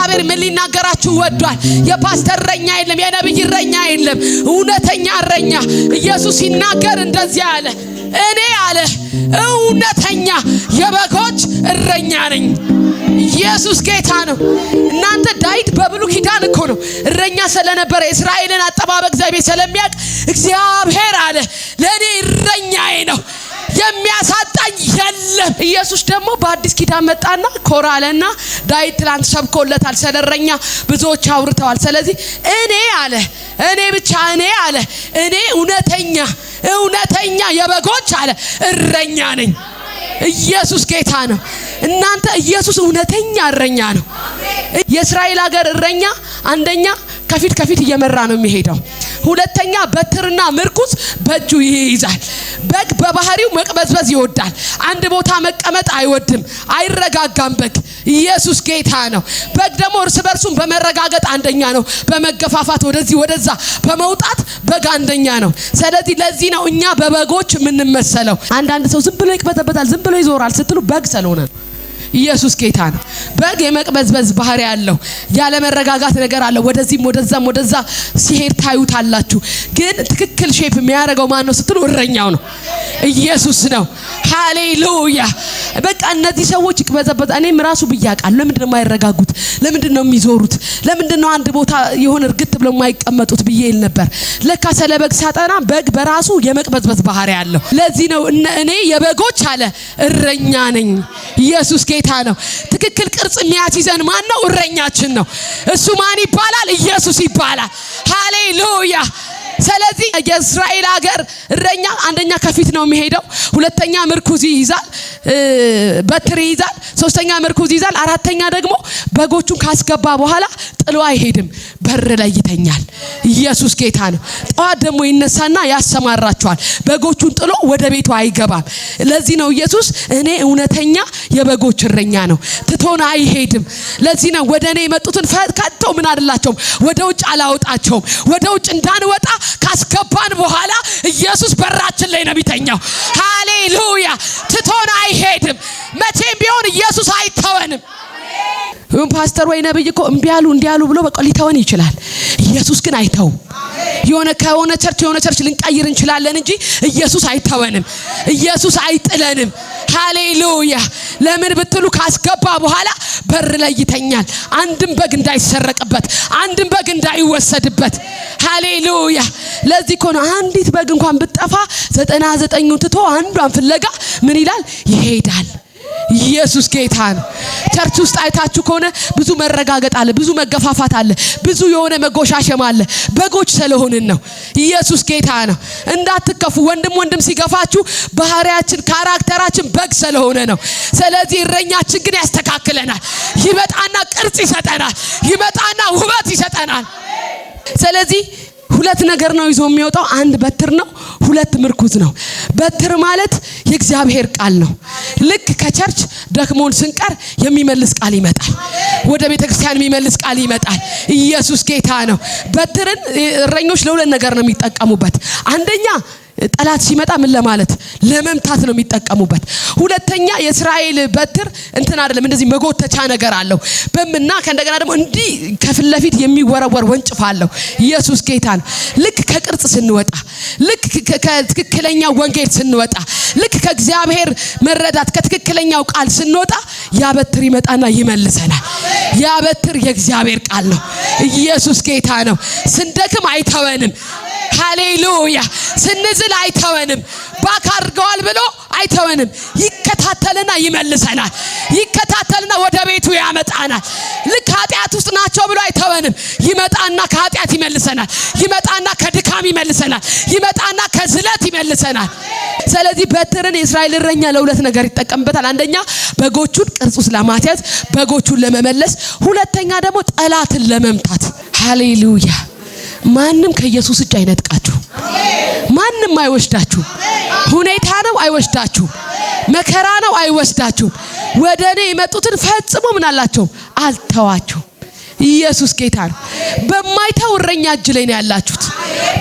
እግዚአብሔር ምን ሊናገራችሁ ወዷል? የፓስተር እረኛ የለም፣ የነብይ እረኛ የለም፣ እውነተኛ እረኛ። ኢየሱስ ሲናገር እንደዚህ አለ፣ እኔ አለ እውነተኛ የበጎች እረኛ ነኝ። ኢየሱስ ጌታ ነው። እናንተ ዳዊት በብሉይ ኪዳን እኮ ነው እረኛ ስለነበረ እስራኤልን አጠባበቅ እግዚአብሔር ስለሚያውቅ እግዚአብሔር አለ ለኔ እረኛዬ ነው የሚያሳጣኝ የለም። ኢየሱስ ደግሞ በአዲስ ኪዳን መጣና ኮራለና ዳዊት ትላንት ሰብኮለታል ስለረኛ ብዙዎች አውርተዋል። ስለዚህ እኔ አለ እኔ ብቻ እኔ አለ እኔ እውነተኛ የበጎች አለ እረኛ ነኝ። ኢየሱስ ጌታ ነው። እናንተ ኢየሱስ እውነተኛ እረኛ ነው። የእስራኤል ሀገር እረኛ አንደኛ ከፊት እየመራ ነው የሚሄደው። ሁለተኛ በትርና ምርኩዝ በእጁ ይይዛል። በግ በባህሪው መቅበዝበዝ ይወዳል። አንድ ቦታ መቀመጥ አይወድም፣ አይረጋጋም በግ። ኢየሱስ ጌታ ነው። በግ ደግሞ እርስ በርሱም በመረጋገጥ አንደኛ ነው። በመገፋፋት ወደዚህ ወደዛ በመውጣት በግ አንደኛ ነው። ስለዚህ ለዚህ ነው እኛ በበጎች የምንመሰለው። አንዳንድ ሰው ዝም ብሎ ይቅበጠበጣል፣ ዝም ብሎ ይዞራል ስትሉ በግ ስለሆነ ነው። ኢየሱስ ጌታ ነው። በግ የመቅበዝበዝ ባህሪ ያለው ያለ መረጋጋት ነገር አለ። ወደዚህም ወደዛ ሲሄድ ታዩታላችሁ። ግን ትክክል ሼፕ የሚያደርገው ማን ነው ስትሉ እረኛው ነው፣ ኢየሱስ ነው። ሃሌሉያ። በቃ እነዚህ ሰዎች ይቅበዘበዛል። እኔም ራሱ ብያቃለሁ። ለምንድን ነው የማይረጋጉት? ለምንድን ነው የሚዞሩት? ለምንድን ነው አንድ ቦታ የሆነ እርግጥ ብለው የማይቀመጡት ብዬ ይል ነበር። ለካ ስለ በግ ሳጠና በግ በራሱ የመቅበዝበዝ ባህሪ ያለው። ለዚህ ነው እኔ የበጎች አለ እረኛ ነኝ። ኢየሱስ ጌታ ነው። ትክክል ቅርጽ የሚያስይዘን ማን ነው? እረኛችን ነው። እሱ ማን ይባላል? ኢየሱስ ይባላል። ሃሌሉያ። ስለዚህ የእስራኤል ሀገር እረኛ አንደኛ ከፊት ነው የሚሄደው፣ ሁለተኛ ምርኩዝ ይይዛል፣ በትር ይይዛል፣ ሶስተኛ ምርኩዝ ይይዛል፣ አራተኛ ደግሞ በጎቹን ካስገባ በኋላ ጥሎ አይሄድም፣ በር ላይ ይተኛል። ኢየሱስ ጌታ ነው። ጠዋት ደግሞ ይነሳና ያሰማራቸዋል። በጎቹን ጥሎ ወደ ቤቱ አይገባም። ለዚህ ነው ኢየሱስ እኔ እውነተኛ የበጎች እረኛ ነው፣ ትቶን አይሄድም። ለዚህ ነው ወደ እኔ የመጡትን ፈትከው ምን አይደላቸውም፣ ወደ ውጭ አላወጣቸውም። ወደ ውጭ እንዳንወጣ ካስገባን በኋላ ኢየሱስ በራችን ላይ ነው የሚተኛው። ሃሌሉያ። ትቶን አይሄድም። መቼም ቢሆን ኢየሱስ አይተወንም። ፓስተር ወይ ነብይ እኮ እንዲያሉ ብሎ በቃ ሊተወን ይችላል። ኢየሱስ ግን አይተውም። የሆነ ቸርች ልንቀይር እንችላለን እንጂ ኢየሱስ አይተወንም። ኢየሱስ አይጥለንም። ሃሌሉያ። ለምን ብትሉ ካስገባ በኋላ በር ላይ ይተኛል። አንድም በግ እንዳይሰረቅበት፣ አንድም በግ እንዳይወሰድበት። ሃሌሉያ። ለዚህ እኮ ነው አንዲት በግ እንኳን ብትጠፋ 99ን ትቶ አንዷን ፍለጋ ምን ይላል? ይሄዳል። ኢየሱስ ጌታ ነው። ቸርች ውስጥ አይታችሁ ከሆነ ብዙ መረጋገጥ አለ፣ ብዙ መገፋፋት አለ፣ ብዙ የሆነ መጎሻሸም አለ። በጎች ስለሆንን ነው። ኢየሱስ ጌታ ነው። እንዳትከፉ። ወንድም ሲገፋችሁ ባህሪያችን ካራክተራችን በግ ስለሆነ ነው። ስለዚህ እረኛችን ግን ያስተካክለናል። ይመጣና ቅርጽ ይሰጠናል፣ ይመጣና ውበት ይሰጠናል። ስለዚህ ሁለት ነገር ነው ይዞ የሚወጣው። አንድ በትር ነው፣ ሁለት ምርኩዝ ነው። በትር ማለት የእግዚአብሔር ቃል ነው። ልክ ከቸርች ደክሞን ስንቀር የሚመልስ ቃል ይመጣል። ወደ ቤተክርስቲያን የሚመልስ ቃል ይመጣል። ኢየሱስ ጌታ ነው። በትርን እረኞች ለሁለት ነገር ነው የሚጠቀሙበት። አንደኛ ጠላት ሲመጣ ምን ለማለት ለመምታት ነው የሚጠቀሙበት። ሁለተኛ የእስራኤል በትር እንትን አይደለም፣ እንደዚህ መጎተቻ ነገር አለው በእምና ከእንደገና ደግሞ እንዲህ ከፊት ለፊት የሚወረወር ወንጭፍ አለው። ኢየሱስ ጌታ ነው። ልክ ከቅርጽ ስንወጣ፣ ልክ ከትክክለኛው ወንጌል ስንወጣ፣ ልክ ከእግዚአብሔር መረዳት ከትክክለኛው ቃል ስንወጣ ያ በትር ይመጣና ይመልሰናል። ያ በትር የእግዚአብሔር ቃል ነው። ኢየሱስ ጌታ ነው። ስንደክም አይተወንም። ሃሌሉያ። ስንዝል አይተወንም። ባካርገዋል ብሎ አይተወንም። ይከታተልና ይመልሰናል። ይከታተልና ወደ ቤቱ ያመጣናል። ልክ ኃጢአት ውስጥ ናቸው ብሎ አይተወንም። ይመጣና ከኃጢአት ይመልሰናል። ይመጣና ከድካም ይመልሰናል። ይመጣና ከዝለት ይመልሰናል። ስለዚህ በትርን የእስራኤል እረኛ ለሁለት ነገር ይጠቀምበታል። አንደኛ በጎቹን ቅርጽ ውስጥ ለማስያዝ፣ በጎቹን ለመመለስ፣ ሁለተኛ ደግሞ ጠላትን ለመምታት። ሃሌሉያ። ማንም ከኢየሱስ እጅ አይነጥቃችሁ። ማንም አይወስዳችሁ። ሁኔታ ነው አይወስዳችሁ። መከራ ነው አይወስዳችሁ። ወደ እኔ የመጡትን ፈጽሞ ምን አላቸው? አልተዋችሁ። ኢየሱስ ጌታ ነው። በማይተው እረኛ እጅ ላይ ነው ያላችሁት።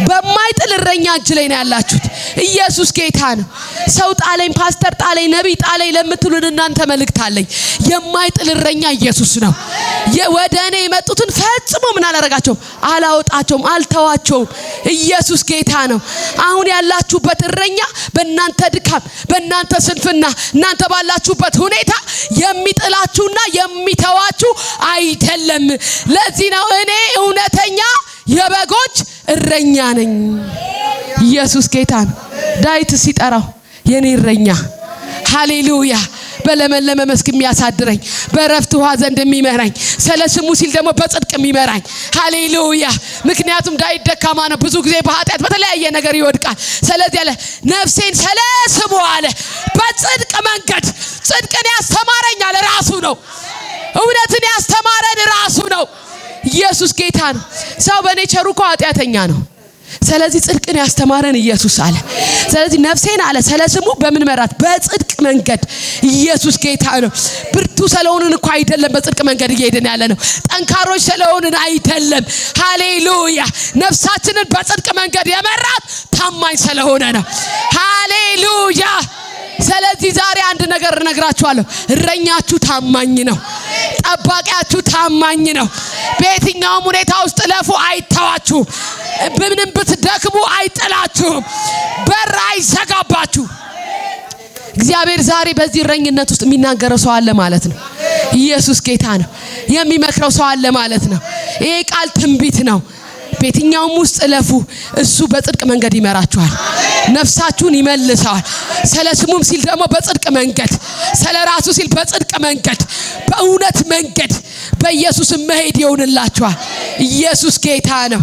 በማይጥል እረኛ እጅ ላይ ነው ያላችሁት። ኢየሱስ ጌታ ነው። ሰው ጣለኝ፣ ፓስተር ጣለኝ፣ ነቢይ ጣለኝ ለምትሉን እናንተ መልእክት አለኝ። የማይጥል እረኛ ኢየሱስ ነው። ወደ እኔ የመጡትን ፈጽሞ ምን አላረጋቸውም? አላወጣቸውም፣ አልተዋቸውም። ኢየሱስ ጌታ ነው። አሁን ያላችሁበት እረኛ በእናንተ ድካም፣ በእናንተ ስንፍና፣ እናንተ ባላችሁበት ሁኔታ የሚጥላችሁና የሚተዋችሁ አይደለም። ለዚህ ነው እኔ እውነተኛ የበጎች እረኛ ነኝ። ኢየሱስ ጌታ ነው። ዳዊት ሲጠራው የኔ እረኛ፣ ሃሌሉያ፣ በለመለመ መስክ የሚያሳድረኝ፣ በረፍት ውሃ ዘንድ የሚመራኝ፣ ስለ ስሙ ሲል ደግሞ በጽድቅ የሚመራኝ። ሃሌሉያ። ምክንያቱም ዳዊት ደካማ ነው። ብዙ ጊዜ በኃጢአት በተለያየ ነገር ይወድቃል። ስለዚህ አለ ነፍሴን ስለ ስሙ አለ በጽድቅ መንገድ፣ ጽድቅን ያስተማረኝ አለ ራሱ ነው። እውነትን ያስተማረን ራሱ ነው። ኢየሱስ ጌታ ነው። ሰው በኔቸሩ እኮ ኃጢአተኛ ነው። ስለዚህ ጽድቅን ያስተማረን ኢየሱስ አለ። ስለዚህ ነፍሴን አለ ስለ ስሙ በምን መራት? በጽድቅ መንገድ። ኢየሱስ ጌታ ነው። ብርቱ ስለሆንን እኮ አይደለም በጽድቅ መንገድ እየሄድን ያለ ነው። ጠንካሮች ስለሆንን አይደለም። ሃሌሉያ። ነፍሳችንን በጽድቅ መንገድ የመራት ታማኝ ስለሆነ ነው። ሃሌሉያ። ስለዚህ ዛሬ አንድ ነገር እነግራችኋለሁ። እረኛችሁ ታማኝ ነው። ጠባቂያችሁ ታማኝ ነው። በየትኛውም ሁኔታ ውስጥ ለፉ አይተዋችሁም። በምንም ብትደክሙ አይጥላችሁም። በር አይዘጋባችሁ። እግዚአብሔር ዛሬ በዚህ እረኝነት ውስጥ የሚናገረው ሰው አለ ማለት ነው። ኢየሱስ ጌታ ነው። የሚመክረው ሰው አለ ማለት ነው። ይሄ ቃል ትንቢት ነው። በየትኛውም ውስጥ ለፉ፣ እሱ በጽድቅ መንገድ ይመራችኋል። ነፍሳችሁን ይመልሰዋል። ስለ ስሙም ሲል ደግሞ በጽድቅ መንገድ፣ ስለ ራሱ ሲል በጽድቅ መንገድ፣ በእውነት መንገድ በኢየሱስ መሄድ ይሆንላችኋል። ኢየሱስ ጌታ ነው።